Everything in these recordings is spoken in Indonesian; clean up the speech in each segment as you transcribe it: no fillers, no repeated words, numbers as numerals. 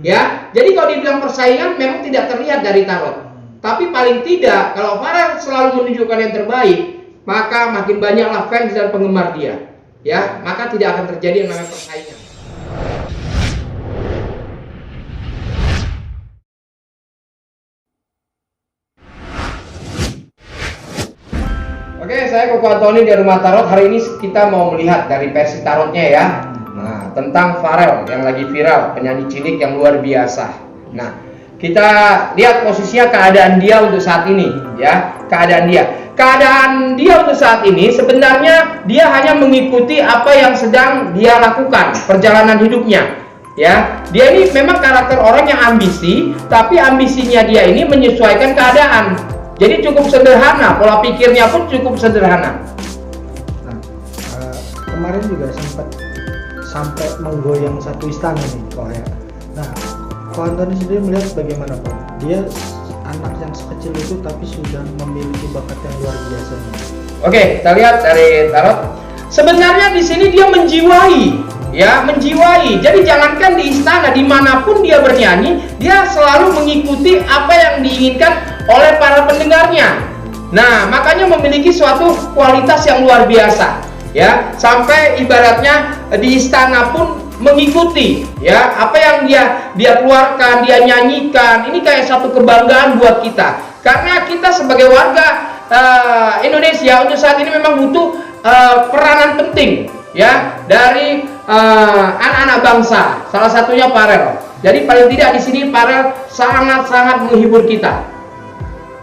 Ya, jadi kalau dibilang persaingan memang tidak terlihat dari tarot. Tapi paling tidak kalau Farel selalu menunjukkan yang terbaik, maka makin banyaklah fans dan penggemar dia. Ya, maka tidak akan terjadi yang namanya persaingan. Oke, saya Koko Antoni dari Rumah Tarot. Hari ini kita mau melihat dari versi tarotnya ya. Nah, tentang Farel yang lagi viral, penyanyi cilik yang luar biasa. Nah, kita lihat posisinya, keadaan dia untuk saat ini ya. Keadaan dia untuk saat ini sebenarnya dia hanya mengikuti apa yang sedang dia lakukan, perjalanan hidupnya. Ya, dia ini memang karakter orang yang ambisi, tapi ambisinya dia ini menyesuaikan keadaan. Jadi cukup sederhana, pola pikirnya pun cukup sederhana. Nah, kemarin juga sempat sampai menggoyang satu istana nih, Ko ya. Nah, Ko Antoni sendiri melihat bagaimana, Ko? Dia anak yang sekecil itu tapi sudah memiliki bakat yang luar biasa. Oke, kita lihat dari tarot. Sebenarnya di sini dia menjiwai, ya, menjiwai. Jadi jangankan di istana, dimanapun dia bernyanyi, dia selalu mengikuti apa yang diinginkan oleh para pendengarnya. Nah, makanya memiliki suatu kualitas yang luar biasa, ya. Sampai ibaratnya di istana pun mengikuti, ya, apa yang dia keluarkan, dia nyanyikan. Ini kayak satu kebanggaan buat kita, karena kita sebagai warga Indonesia untuk saat ini memang butuh peranan penting, ya, dari anak-anak bangsa. Salah satunya Farel. Jadi paling tidak di sini Farel sangat-sangat menghibur kita.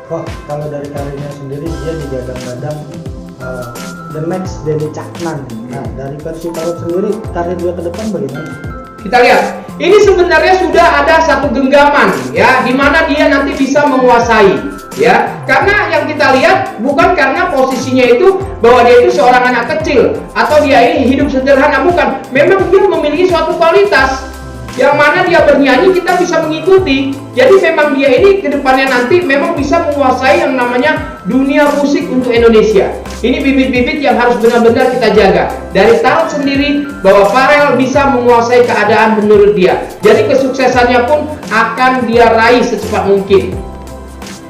Wah, kalau dari karirnya sendiri dia digadang-gadang the next Denny Caknan. Nah, dari versi tarot sendiri karir dia ke depan bagaimana? Kita lihat, ini sebenarnya sudah ada satu genggaman, ya, di mana dia nanti bisa menguasai, ya. Karena yang kita lihat bukan karena posisinya itu bahwa dia itu seorang anak kecil atau dia ini hidup sederhana, bukan. Memang dia memiliki suatu kualitas yang mana dia bernyanyi kita bisa mengikuti. Jadi memang dia ini kedepannya nanti memang bisa menguasai yang namanya dunia musik untuk Indonesia. Ini bibit-bibit yang harus benar-benar kita jaga. Dari tarot sendiri bahwa Farel bisa menguasai keadaan menurut dia. Jadi kesuksesannya pun akan dia raih secepat mungkin.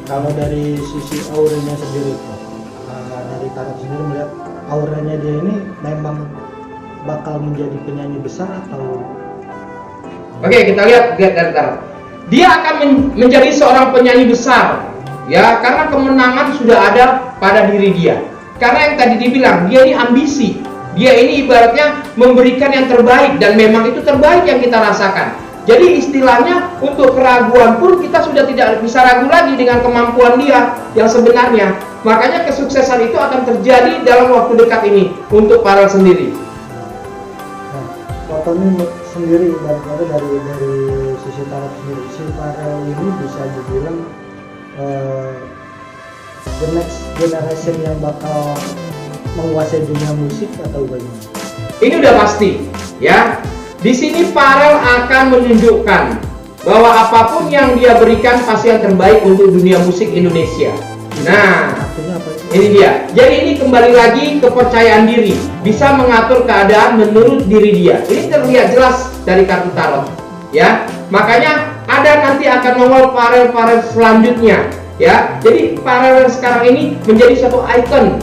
Kalau dari sisi auranya sendiri, dari tarot sendiri melihat auranya dia ini memang bakal menjadi penyanyi besar atau? Oke, kita lihat dari tarot. Dia akan menjadi seorang penyanyi besar, ya, karena kemenangan sudah ada pada diri dia. Karena yang tadi dibilang, dia ini ambisi. Dia ini ibaratnya memberikan yang terbaik, dan memang itu terbaik yang kita rasakan. Jadi istilahnya untuk keraguan pun kita sudah tidak bisa ragu lagi dengan kemampuan dia yang sebenarnya. Makanya kesuksesan itu akan terjadi dalam waktu dekat ini untuk Farel sendiri. Nah, Antoni sendiri dari sisi tarot sendiri, si Farel ini bisa dibilang the next generation yang bakal menguasai dunia musik atau bagaimana? Ini udah pasti, ya. Di sini Farel akan menunjukkan bahwa apapun yang dia berikan pasti yang terbaik untuk dunia musik Indonesia. Nah, ini dia. Jadi ini kembali lagi kepercayaan diri, bisa mengatur keadaan menurut diri dia. Ini terlihat jelas dari kartu tarot, ya. Makanya ada nanti akan nongol Farel selanjutnya, ya. Jadi Farel sekarang ini menjadi satu ikon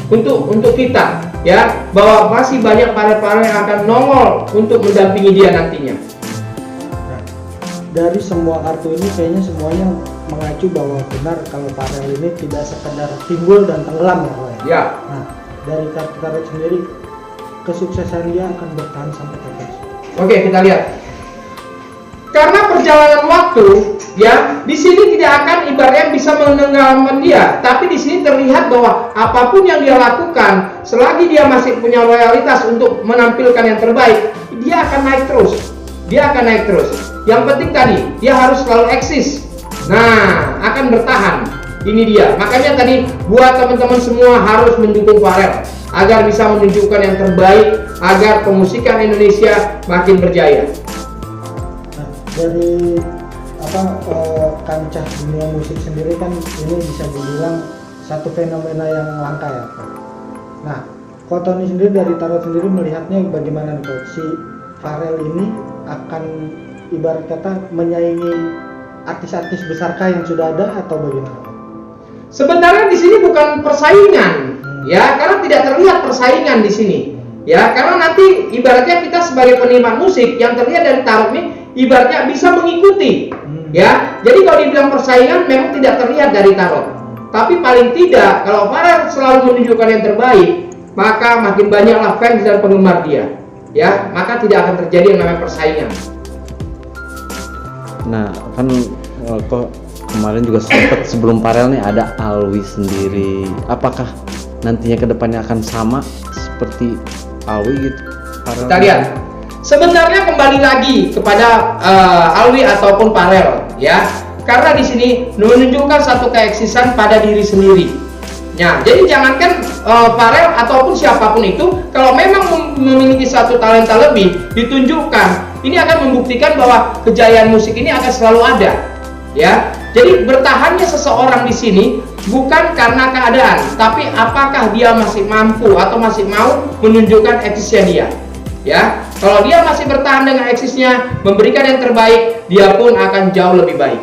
untuk kita, ya, bahwa masih banyak Farel yang akan nongol untuk mendampingi dia nantinya. Nah, dari semua kartu ini kayaknya semuanya mengacu bahwa benar kalau Farel ini tidak sekedar timbul dan tenggelam, ya. Nah, dari kartu tarot sendiri kesuksesan dia akan bertahan sampai kapan? Oke, kita lihat. Karena perjalanan waktu, ya, di sini tidak akan ibaratnya bisa menenggelamkan dia, tapi di sini terlihat bahwa apapun yang dia lakukan, selagi dia masih punya loyalitas untuk menampilkan yang terbaik, dia akan naik terus. Dia akan naik terus. Yang penting tadi, dia harus selalu eksis. Nah, akan bertahan. Ini dia. Makanya tadi buat teman-teman semua harus mendukung Farel agar bisa menunjukkan yang terbaik, agar pemusikan Indonesia makin berjaya. Dari kancah dunia musik sendiri kan ini bisa dibilang satu fenomena yang langka, ya, Pak. Nah, Ko Antoni sendiri dari tarot sendiri melihatnya bagaimana nih, Pak? Si Farel ini akan ibarat kata menyaingi artis-artis besarkah yang sudah ada atau bagaimana Pak? Sebenarnya di sini bukan persaingan, ya, karena tidak terlihat persaingan di sini, ya, karena nanti ibaratnya kita sebagai penikmat musik yang terlihat dari Tarot ini, ibaratnya bisa mengikuti, ya. Jadi kalau dibilang persaingan memang tidak terlihat dari Tarot, tapi paling tidak kalau Farel selalu menunjukkan yang terbaik, maka makin banyaklah fans dan penggemar dia, ya, maka tidak akan terjadi yang namanya persaingan. Nah, kan kok kemarin juga sempat sebelum Farel nih ada Alwi sendiri. Apakah nantinya kedepannya akan sama seperti Alwi gitu? Farel Kita lihat. Sebenarnya kembali lagi kepada Alwi ataupun Farel, ya. Karena di sini menunjukkan satu keeksisan pada diri sendiri. Ya, jadi jangankan Farel ataupun siapapun itu, kalau memang memiliki satu talenta lebih ditunjukkan, ini akan membuktikan bahwa kejayaan musik ini akan selalu ada, ya. Jadi bertahannya seseorang di sini bukan karena keadaan, tapi apakah dia masih mampu atau masih mau menunjukkan eksisnya dia, ya. Kalau dia masih bertahan dengan eksisnya, memberikan yang terbaik, dia pun akan jauh lebih baik.